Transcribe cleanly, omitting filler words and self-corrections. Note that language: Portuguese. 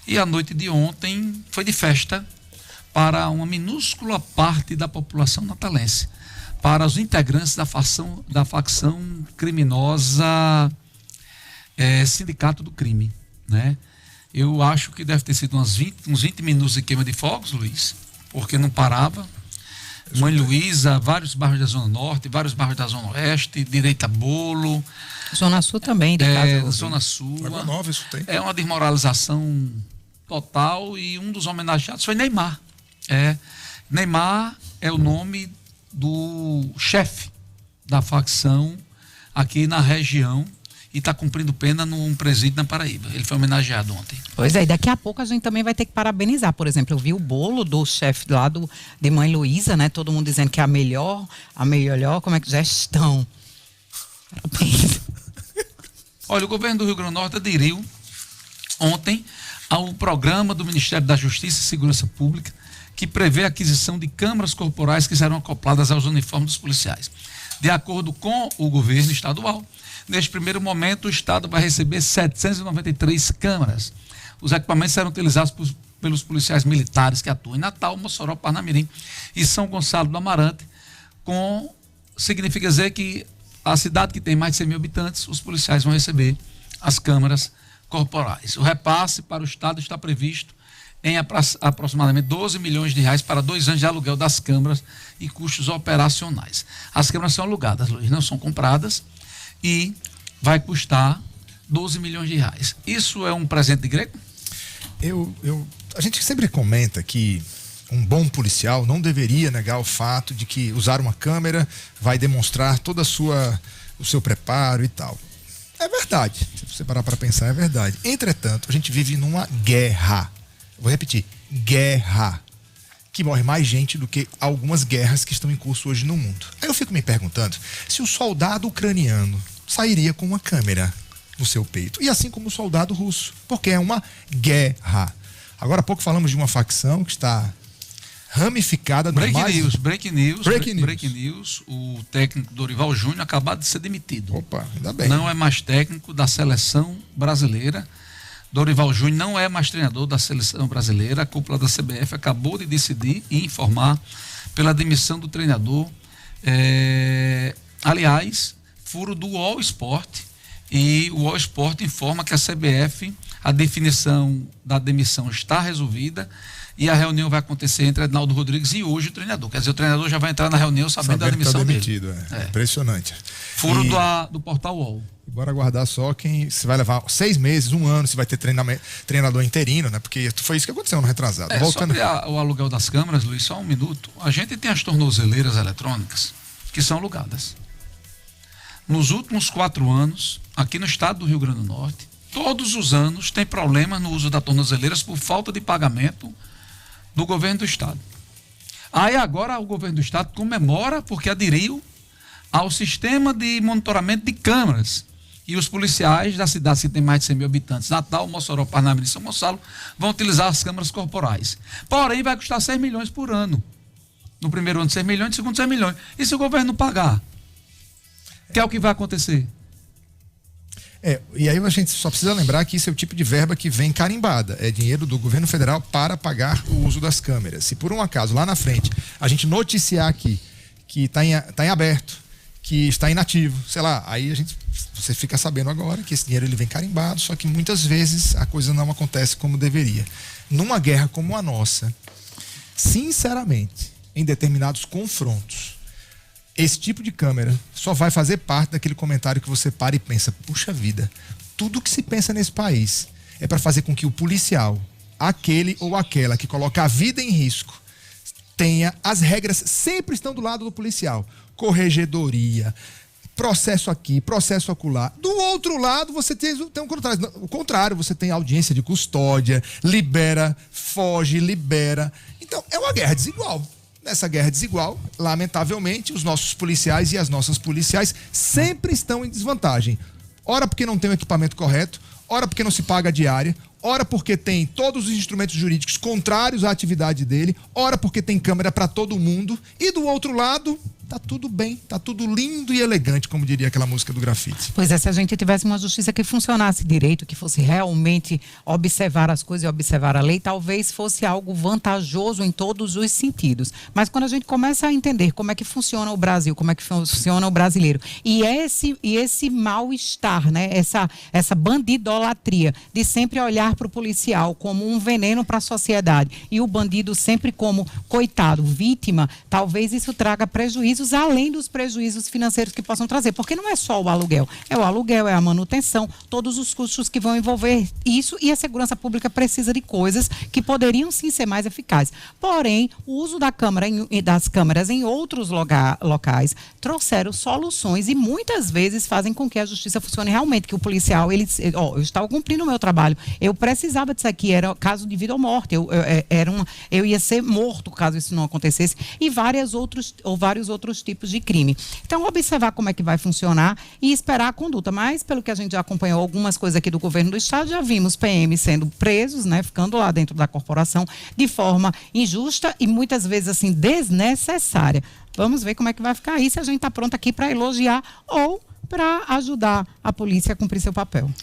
E a noite de ontem foi de festa para uma minúscula parte da população natalense, para os integrantes da facção criminosa Sindicato do Crime, né? Eu acho que deve ter sido uns 20 minutos de queima de fogos, Luiz, porque não parava. Mãe Luísa, vários bairros da Zona Norte, vários bairros da Zona Oeste, Direita Bolo. Zona Sul também, de casa. Zona Sul. Água Nova, isso tem. É uma desmoralização total, e um dos homenageados foi Neymar. Neymar é o nome do chefe da facção aqui na região e está cumprindo pena num presídio na Paraíba. Ele foi homenageado ontem. Pois é, e daqui a pouco a gente também vai ter que parabenizar. Por exemplo, eu vi o bolo do chefe lá de Mãe Luísa, né? Todo mundo dizendo que é a melhor, como é que gestão. Parabéns. Olha, o governo do Rio Grande do Norte aderiu ontem ao programa do Ministério da Justiça e Segurança Pública, que prevê a aquisição de câmeras corporais que serão acopladas aos uniformes dos policiais. De acordo com o governo estadual, neste primeiro momento o estado vai receber 793 câmeras. Os equipamentos serão utilizados pelos policiais militares que atuam em Natal, Mossoró, Parnamirim e São Gonçalo do Amarante, significa dizer que a cidade que tem mais de 100 mil habitantes, os policiais vão receber as câmeras corporais. O repasse para o estado está previsto em aproximadamente 12 milhões de reais para 2 anos de aluguel das câmeras e custos operacionais. As câmeras são alugadas, Luiz, não são compradas, e vai custar 12 milhões de reais. Isso é um presente de grego? A gente sempre comenta que um bom policial não deveria negar o fato de que usar uma câmera vai demonstrar todo o seu preparo e tal. É verdade, se você parar para pensar, é verdade. Entretanto, a gente vive numa guerra. Vou repetir, guerra, que morre mais gente do que algumas guerras que estão em curso hoje no mundo. Aí eu fico me perguntando se o soldado ucraniano sairia com uma câmera no seu peito, e assim como o soldado russo, porque é uma guerra. Agora há pouco falamos de uma facção que está ramificada. Break news. O técnico Dorival Júnior acabado de ser demitido. Opa, ainda bem. Não é mais técnico da seleção brasileira. Dorival Júnior não é mais treinador da seleção brasileira. A cúpula da CBF acabou de decidir e informar pela demissão do treinador. Aliás, furo do UOL Sport, e o UOL Sport informa que a CBF, a definição da demissão está resolvida e a reunião vai acontecer entre Ednaldo Rodrigues e hoje o treinador. Quer dizer, o treinador já vai entrar na reunião sabendo da demissão dele. Impressionante. Furo do portal UOL. Bora aguardar só se vai levar 6 meses, 1 ano, se vai ter treinador interino, né? Porque foi isso que aconteceu no retrasado. Voltando... Sobre o aluguel das câmeras, Luiz, só um minuto. A gente tem as tornozeleiras eletrônicas que são alugadas. Nos últimos 4 anos, aqui no estado do Rio Grande do Norte, todos os anos tem problemas no uso das tornozeleiras por falta de pagamento do governo do estado. Aí agora o governo do estado comemora porque aderiu ao sistema de monitoramento de câmeras. E os policiais da cidade que tem mais de 100 mil habitantes, Natal, Mossoró, Parnamirim e São Gonçalo, vão utilizar as câmeras corporais. Porém, vai custar 6 milhões por ano. No primeiro ano 6 milhões, no segundo 6 milhões. E se o governo não pagar? Que é o que vai acontecer? E aí a gente só precisa lembrar que isso é o tipo de verba que vem carimbada. É dinheiro do governo federal para pagar o uso das câmeras. Se por um acaso, lá na frente, a gente noticiar aqui que está em aberto, que está inativo, sei lá, aí você fica sabendo agora que esse dinheiro ele vem carimbado, só que muitas vezes a coisa não acontece como deveria. Numa guerra como a nossa, sinceramente, em determinados confrontos, esse tipo de câmera só vai fazer parte daquele comentário que você para e pensa, puxa vida, tudo que se pensa nesse país é para fazer com que o policial, aquele ou aquela que coloca a vida em risco, tenha as regras, sempre estão do lado do policial. Corregedoria, processo aqui, processo acolá. Do outro lado, você tem o contrário, você tem audiência de custódia, libera, foge, libera. Então, é uma guerra desigual. Nessa guerra desigual, lamentavelmente, os nossos policiais e as nossas policiais sempre estão em desvantagem. Ora porque não tem o equipamento correto, ora porque não se paga a diária, ora porque tem todos os instrumentos jurídicos contrários à atividade dele, ora porque tem câmera para todo mundo, e do outro lado, tá tudo bem, tá tudo lindo e elegante, como diria aquela música do grafite. Pois é, se a gente tivesse uma justiça que funcionasse direito, que fosse realmente observar as coisas e observar a lei, talvez fosse algo vantajoso em todos os sentidos. Mas quando a gente começa a entender como é que funciona o Brasil, como é que funciona o brasileiro, e esse mal-estar, né? Essa bandidolatria de sempre olhar para o policial como um veneno para a sociedade e o bandido sempre como coitado, vítima, talvez isso traga prejuízos além dos prejuízos financeiros que possam trazer, porque não é só o aluguel, é a manutenção, todos os custos que vão envolver isso, e a segurança pública precisa de coisas que poderiam sim ser mais eficazes. Porém, o uso das câmeras em outros locais trouxeram soluções e muites vezes fazem com que a justiça funcione realmente, que o policial, eu estava cumprindo o meu trabalho, eu precisava disso aqui, era caso de vida ou morte, eu ia ser morto caso isso não acontecesse, e vários outros tipos de crime. Então, observar como é que vai funcionar e esperar a conduta. Mas, pelo que a gente já acompanhou algumas coisas aqui do governo do estado, já vimos PM sendo presos, né, ficando lá dentro da corporação de forma injusta e muitas vezes assim desnecessária. Vamos ver como é que vai ficar isso, se a gente está pronto aqui para elogiar ou para ajudar a polícia a cumprir seu papel.